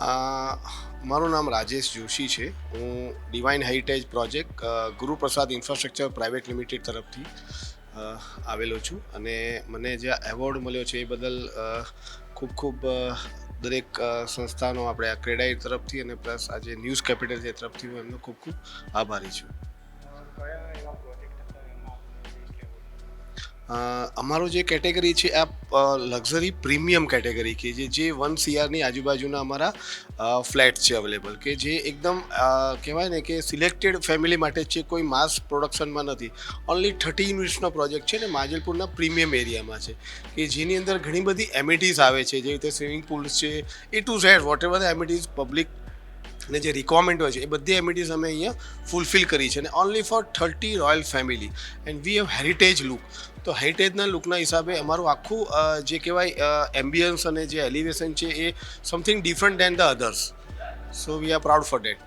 મારું નામ રાજેશ જોશી છે. હું divine heritage project Guruprasad infrastructure private limited તરફથી આવેલો છું, અને મને જે એવોર્ડ મળ્યો છે એ બદલ ખૂબ ખૂબ દરેક સંસ્થાનો આપણે આ ક્રેડાઈ તરફથી અને પ્લસ આજે ન્યૂઝ કેપિટલ જે તરફથી હું એમનો ખૂબ ખૂબ આભારી છું. અમારો જે કેટેગરી છે આ લક્ઝરી પ્રીમિયમ કેટેગરી કે જે 1 CRની આજુબાજુના અમારા ફ્લેટ છે અવેલેબલ, કે જે એકદમ કહેવાય ને કે સિલેક્ટેડ ફેમિલી માટે જ છે, કોઈ માસ પ્રોડક્શનમાં નથી. ઓનલી 30 યુનિટ્સનો પ્રોજેક્ટ છે ને માજલપુરના પ્રીમિયમ એરિયામાં છે, કે જેની અંદર ઘણી બધી એમિટીઝ આવે છે, જેવી રીતે સ્વિમિંગ પુલ્સ છે, A to Z whatever amenities public ને જે રિક્વાયરમેન્ટ હોય છે એ બધી એમિટીઝ અમે અહીંયા ફૂલફિલ કરી છે, અને only for 30 royal family and we have heritage look. તો હેરિટેજના લુકના હિસાબે અમારું આખું જે કહેવાય એમ્બિયન્સ અને જે એલિવેશન છે એ something different than the others. So we are proud for date.